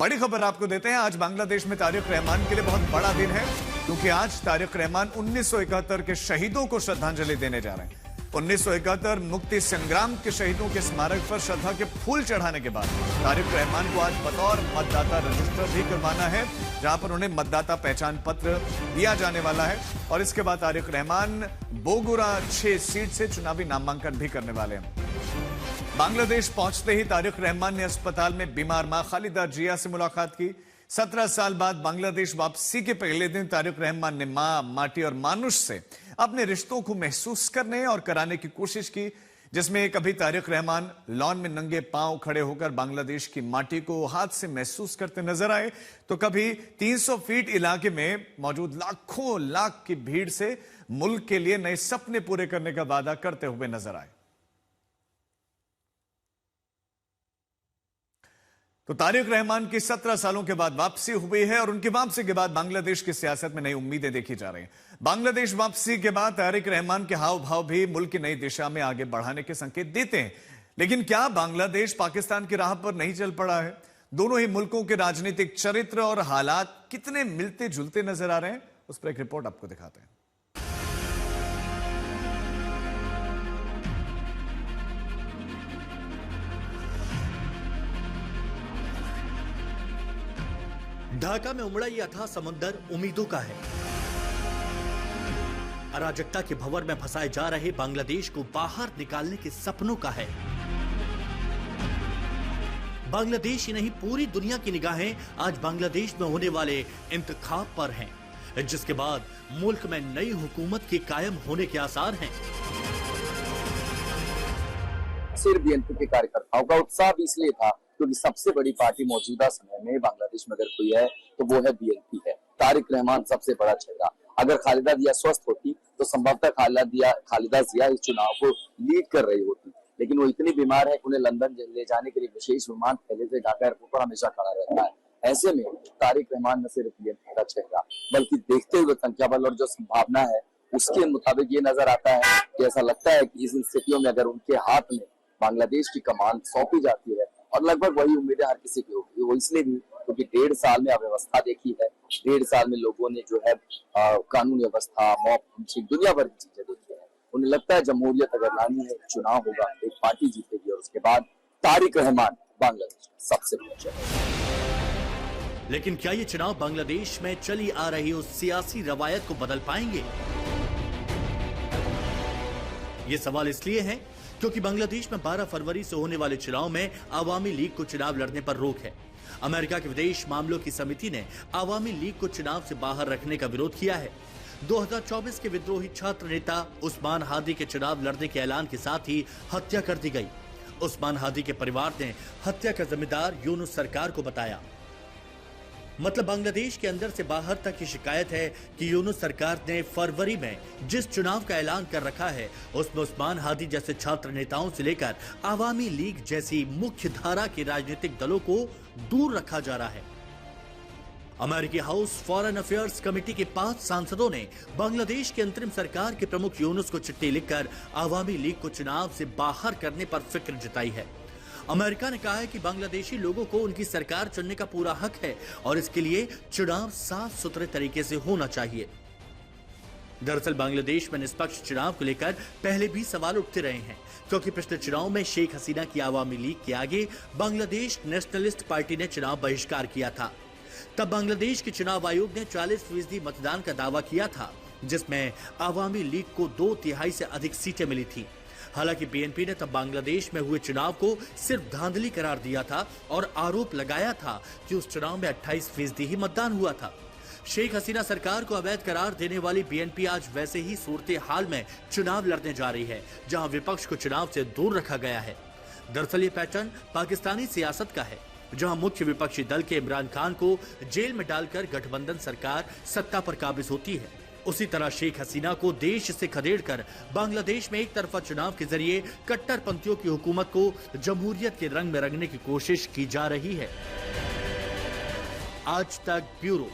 बड़ी खबर आपको देते हैं। आज बांग्लादेश में तारिक रहमान के लिए बहुत बड़ा दिन है, क्योंकि आज तारिक रहमान 1971 के शहीदों को श्रद्धांजलि देने जा रहे हैं। 1971 मुक्ति संग्राम के शहीदों के स्मारक पर श्रद्धा के फूल चढ़ाने के बाद तारिक रहमान को आज बतौर मतदाता रजिस्टर भी करवाना है, जहां पर उन्हें मतदाता पहचान पत्र दिया जाने वाला है। और इसके बाद तारिक रहमान बोगुरा 6 सीट से चुनावी नामांकन भी करने वाले हैं। बांग्लादेश पहुंचते ही तारिक रहमान ने अस्पताल में बीमार मां खालिदा जिया से मुलाकात की। 17 साल बाद बांग्लादेश वापसी के पहले दिन तारिक रहमान ने मां, माटी और मानुष से अपने रिश्तों को महसूस करने और कराने की कोशिश की, जिसमें कभी तारिक रहमान लॉन में नंगे पांव खड़े होकर बांग्लादेश की माटी को हाथ से महसूस करते नजर आए, तो कभी 300 फीट इलाके में मौजूद लाखों लाख की भीड़ से मुल्क के लिए नए सपने पूरे करने का वादा करते हुए नजर आए। तो तारिक रहमान की 17 सालों के बाद वापसी हुई है और उनकी वापसी के बाद बांग्लादेश की सियासत में नई उम्मीदें देखी जा रही हैं। बांग्लादेश वापसी के बाद तारिक रहमान के हाव भाव भी मुल्क की नई दिशा में आगे बढ़ाने के संकेत देते हैं। लेकिन क्या बांग्लादेश पाकिस्तान की राह पर नहीं चल पड़ा है? दोनों ही मुल्कों के राजनीतिक चरित्र और हालात कितने मिलते जुलते नजर आ रहे हैं, उस पर एक रिपोर्ट आपको दिखाते हैं। ढाका में उमड़ा ये अथाह समंदर उम्मीदों का है। अराजकता के भंवर में फंसाए जा रहे बांग्लादेश को बाहर निकालने के सपनों का है। बांग्लादेश ही नहीं, पूरी दुनिया की निगाहें आज बांग्लादेश में होने वाले इंतखाब पर हैं, जिसके बाद मुल्क में नई हुकूमत के कायम होने के आसार हैं। सिर्फ बीएनपी के कार्यकर्ताओं का उत्साह भी इसलिए था क्योंकि सबसे बड़ी पार्टी मौजूदा समय में बांग्लादेश में अगर कोई है तो वो है बीएनपी है। तारिक रहमान सबसे बड़ा चेहरा। अगर खालिदा जिया स्वस्थ होती तो संभवतः खालिदा जिया इस चुनाव को लीड कर रही होती, लेकिन वो इतनी बीमार है कि उन्हें लंदन ले जाने के लिए विशेष विमान पहले से ढाका एयरपोर्ट पर हमेशा खड़ा रहता है। ऐसे में तारिक रहमान न सिर्फ बीएनपी का चेहरा, बल्कि देखते हुए संख्या बल और जो संभावना है उसके मुताबिक ये नजर आता है कि ऐसा लगता है कि इन स्थितियों में अगर उनके हाथ में बांग्लादेश की कमान सौंपी जाती है, और लगभग वही उम्मीदें हर किसी की होगी, वो इसलिए भी क्योंकि 1.5 साल में अव्यवस्था देखी है, 1.5 साल में लोगों ने जो है कानून व्यवस्था, मॉब लिंचिंग, दुनिया भर की चीजें देखी है। उन्हें लगता है जमहूरियत अगर लानी है, चुनाव होगा, एक पार्टी जीतेगी और उसके बाद तारिक रहमान बांग्लादेश सबसे बड़ा। लेकिन क्या ये चुनाव बांग्लादेश में चली आ रही उस सियासी रवायत को बदल पाएंगे? ये सवाल इसलिए है क्योंकि बांग्लादेश में 12 फरवरी से होने वाले चुनाव में आवामी लीग को चुनाव लड़ने पर रोक है। अमेरिका के विदेश मामलों की समिति ने आवामी लीग को चुनाव से बाहर रखने का विरोध किया है। 2024 के विद्रोही छात्र नेता उस्मान हादी के चुनाव लड़ने के ऐलान के साथ ही हत्या कर दी गई। उस्मान हादी के परिवार ने हत्या का जिम्मेदार यूनुस सरकार को बताया। मतलब बांग्लादेश के अंदर से बाहर तक की शिकायत है कि यूनुस सरकार ने फरवरी में जिस चुनाव का ऐलान कर रखा है उसमें उस्मान हादी जैसे छात्र नेताओं से लेकर आवामी लीग जैसी मुख्य धारा के राजनीतिक दलों को दूर रखा जा रहा है। अमेरिकी हाउस फॉरेन अफेयर्स कमेटी के 5 सांसदों ने बांग्लादेश की अंतरिम सरकार के प्रमुख यूनुस को चिट्ठी लिखकर आवामी लीग को चुनाव से बाहर करने पर फिक्र जताई है। अमेरिका ने कहा है कि बांग्लादेशी लोगों को उनकी सरकार चुनने का पूरा हक है और इसके लिए चुनाव साफ सुथरे तरीके से होना चाहिए। दरअसल बांग्लादेश में निष्पक्ष चुनाव को लेकर पहले भी सवाल उठते रहे हैं, क्योंकि पिछले चुनाव में शेख हसीना की आवामी लीग के आगे बांग्लादेश नेशनलिस्ट पार्टी ने चुनाव बहिष्कार किया था। तब बांग्लादेश के चुनाव आयोग ने 40% मतदान का दावा किया था, जिसमें आवामी लीग को 2/3 से अधिक सीटें मिली थी। हालांकि बीएनपी ने तब बांग्लादेश में हुए चुनाव को सिर्फ धांधली करार दिया था और आरोप लगाया था कि उस चुनाव में 28% ही मतदान हुआ था। शेख हसीना सरकार को अवैध करार देने वाली बीएनपी आज वैसे ही सूरत हाल में चुनाव लड़ने जा रही है, जहां विपक्ष को चुनाव से दूर रखा गया है। दरअसल ये पैटर्न पाकिस्तानी सियासत का है, जहां मुख्य विपक्षी दल के इमरान खान को जेल में डालकर गठबंधन सरकार सत्ता पर काबिज होती है। उसी तरह शेख हसीना को देश से खदेड़कर बांग्लादेश में एक तरफा चुनाव के जरिए कट्टरपंथियों की हुकूमत को जमहूरियत के रंग में रंगने की कोशिश की जा रही है। आज तक ब्यूरो।